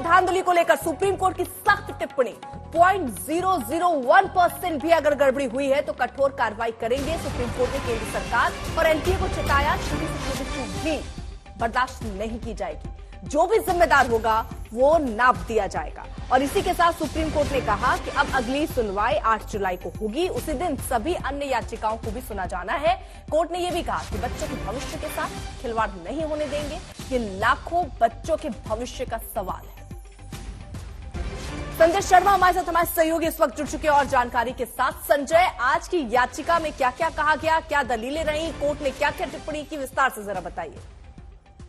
धांधली को लेकर सुप्रीम कोर्ट की सख्त टिप्पणी। 0.001% भी अगर गड़बड़ी हुई है तो कठोर कार्रवाई करेंगे। सुप्रीम कोर्ट ने केंद्र सरकार और एनटीए को चेताया, छोटी से छोटी चूक भी बर्दाश्त नहीं की जाएगी। जो भी जिम्मेदार होगा वो नाप दिया जाएगा। और इसी के साथ सुप्रीम कोर्ट ने कहा कि अब अगली सुनवाई 8 जुलाई को होगी। उसी दिन सभी अन्य याचिकाओं को भी सुना जाना है। कोर्ट ने यह भी कहा कि बच्चों के भविष्य के साथ खिलवाड़ नहीं होने देंगे। ये लाखों बच्चों के भविष्य का सवाल है। संजय शर्मा हमारे साथ, हमारे सहयोगी इस वक्त जुड़ चुके हैं और जानकारी के साथ। संजय, आज की याचिका में क्या क्या कहा गया, क्या दलीलें रही, कोर्ट ने क्या क्या टिप्पणी की, विस्तार से जरा बताइए।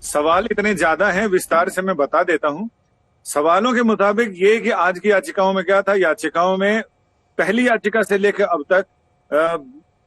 सवाल इतने ज्यादा हैं, विस्तार से मैं बता देता हूं। सवालों के मुताबिक ये कि आज की याचिकाओं में क्या था। याचिकाओं में पहली याचिका से लेकर अब तक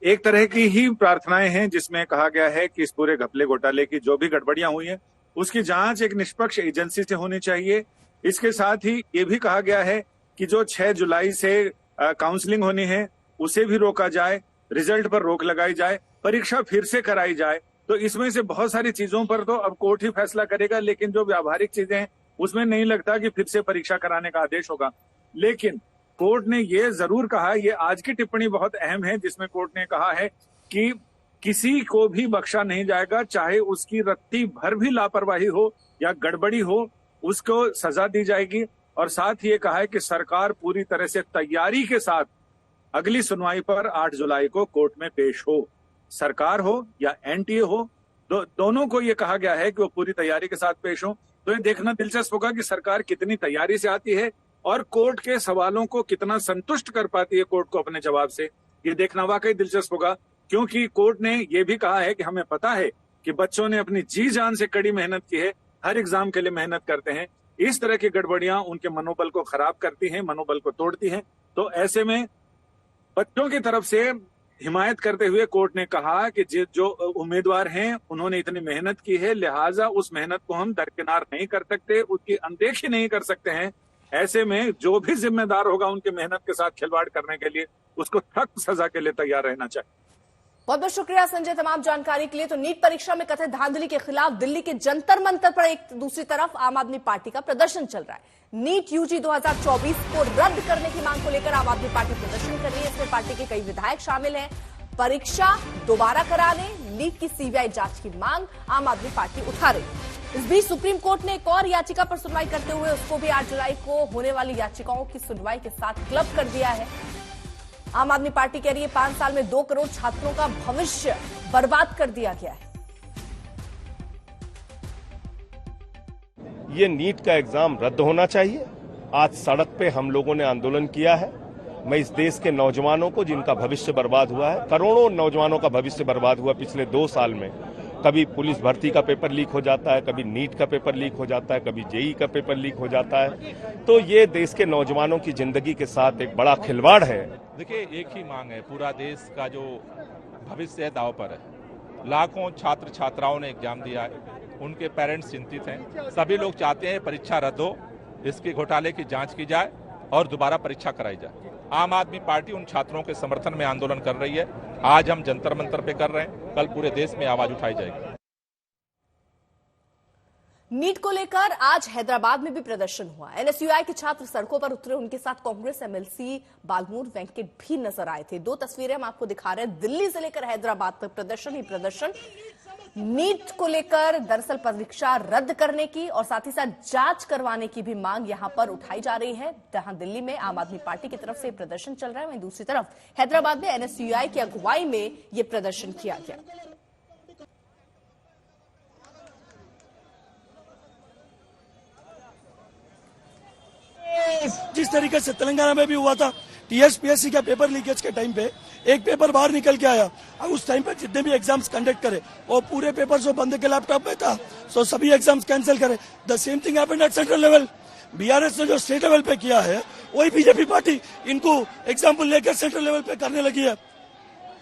एक तरह की ही प्रार्थनाएं हैं, जिसमें कहा गया है कि इस पूरे घपले घोटाले की जो भी गड़बड़ियां हुई हैं उसकी जांच एक निष्पक्ष एजेंसी से होनी चाहिए। इसके साथ ही ये भी कहा गया है कि जो 6 जुलाई से काउंसलिंग होनी है उसे भी रोका जाए, रिजल्ट पर रोक लगाई जाए, परीक्षा फिर से कराई जाए। तो इसमें से बहुत सारी चीजों पर तो अब कोर्ट ही फैसला करेगा, लेकिन जो व्यावहारिक चीजें हैं उसमें नहीं लगता कि फिर से परीक्षा कराने का आदेश होगा। लेकिन कोर्ट ने ये जरूर कहा, ये आज की टिप्पणी बहुत अहम है, जिसमें कोर्ट ने कहा है कि किसी को भी बख्शा नहीं जाएगा, चाहे उसकी रत्ती भर भी लापरवाही हो या गड़बड़ी हो, उसको सजा दी जाएगी। और साथ ही ये कहा है कि सरकार पूरी तरह से तैयारी के साथ अगली सुनवाई पर 8 जुलाई को कोर्ट में पेश हो। सरकार हो या एनटीए हो, दोनों को ये कहा गया है कि वो पूरी तैयारी के साथ पेश हो। तो ये देखना दिलचस्प होगा कि सरकार कितनी तैयारी से आती है और कोर्ट के सवालों को कितना संतुष्ट कर पाती है कोर्ट को अपने जवाब से। ये देखना वाकई दिलचस्प होगा, क्योंकि कोर्ट ने ये भी कहा है कि हमें पता है कि बच्चों ने अपनी जी जान से कड़ी मेहनत की है, हर एग्जाम के लिए मेहनत करते हैं। इस तरह की गड़बड़ियां उनके मनोबल को खराब करती हैं, मनोबल को तोड़ती हैं। तो ऐसे में बच्चों की तरफ से हिमायत करते हुए कोर्ट ने कहा कि जो उम्मीदवार हैं उन्होंने इतनी मेहनत की है, लिहाजा उस मेहनत को हम दरकिनार नहीं कर सकते, उसकी अनदेखी नहीं कर सकते हैं। ऐसे में जो भी जिम्मेदार होगा उनकी मेहनत के साथ खिलवाड़ करने के लिए, उसको सख्त सजा के लिए तैयार रहना चाहिए। बहुत बहुत शुक्रिया संजय तमाम जानकारी के लिए। तो नीट परीक्षा में कथित धांधली के खिलाफ दिल्ली के जंतर मंतर पर एक दूसरी तरफ आम आदमी पार्टी का प्रदर्शन चल रहा है। नीट यूजी 2024 को रद्द करने की मांग को लेकर आम आदमी पार्टी प्रदर्शन कर रही है। इसमें पार्टी के कई विधायक शामिल हैं। परीक्षा दोबारा कराने, नीट की सीबीआई जांच की मांग आम आदमी पार्टी उठा रही है। इस बीच सुप्रीम कोर्ट ने एक और याचिका पर सुनवाई करते हुए उसको भी 8 जुलाई को होने वाली याचिकाओं की सुनवाई के साथ क्लब कर दिया है। आम आदमी पार्टी कह रही है 5 साल में 2 करोड़ छात्रों का भविष्य बर्बाद कर दिया गया है। ये नीट का एग्जाम रद्द होना चाहिए। आज सड़क पे हम लोगों ने आंदोलन किया है। मैं इस देश के नौजवानों को, जिनका भविष्य बर्बाद हुआ है, करोड़ों नौजवानों का भविष्य बर्बाद हुआ पिछले 2 साल में। कभी पुलिस भर्ती का पेपर लीक हो जाता है, कभी नीट का पेपर लीक हो जाता है, कभी जेई का पेपर लीक हो जाता है। तो ये देश के नौजवानों की जिंदगी के साथ एक बड़ा खिलवाड़ है। देखिए, एक ही मांग है, पूरा देश का जो भविष्य है दांव पर है। लाखों छात्र छात्राओं ने एग्जाम दिया है, उनके पेरेंट्स चिंतित हैं। सभी लोग चाहते हैं परीक्षा रद्द हो, इसके घोटाले की जांच की जाए और दोबारा परीक्षा कराई जाए। आम आदमी पार्टी उन छात्रों के समर्थन में आंदोलन कर रही है। आज हम जंतर मंतर पे कर रहे हैं, कल पूरे देश में आवाज उठाई जाएगी। नीट को लेकर आज हैदराबाद में भी प्रदर्शन हुआ। एनएसयूआई के छात्र सड़कों पर उतरे, उनके साथ कांग्रेस एमएलसी बालमूर वेंकट भी नजर आए थे। 2 तस्वीरें हम आपको दिखा रहे हैं। दिल्ली से लेकर हैदराबाद तक प्रदर्शन ही प्रदर्शन। नीट को लेकर दरअसल परीक्षा रद्द करने की और साथ ही साथ जांच करवाने की भी मांग यहां पर उठाई जा रही है। जहां दिल्ली में आम आदमी पार्टी की तरफ से प्रदर्शन चल रहा है, वहीं दूसरी तरफ हैदराबाद में एनएसयूआई की अगुवाई में यह प्रदर्शन किया गया। जिस तरीके से तेलंगाना में भी हुआ था, टीएसपीएससी का पेपर लीकेज के टाइम पे एक पेपर बाहर निकल के आया और उस टाइम पे जितने भी एग्जाम्स कंडक्ट करे वो पूरे पेपर जो बंदे के लैपटॉप में था, सो सभी एग्जाम्स कैंसिल करे। The same thing happened at central level. BRS ने जो स्टेट लेवल पे किया है, वही बीजेपी पार्टी इनको एग्जाम्पल लेकर सेंट्रल लेवल पे करने लगी है।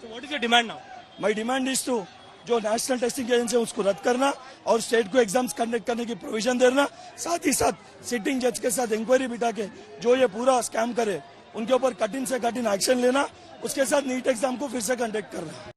What is your demand now? My demand is to जो नेशनल टेस्टिंग एजेंसी है उसको रद्द करना और स्टेट को एग्जाम्स कंडक्ट करने की प्रोविजन देना, साथ ही साथ सिटिंग जज के साथ इंक्वायरी बिठा के जो ये पूरा स्कैम करे उनके ऊपर कठिन से कठिन एक्शन लेना, उसके साथ नीट एग्जाम को फिर से कंडक्ट करना।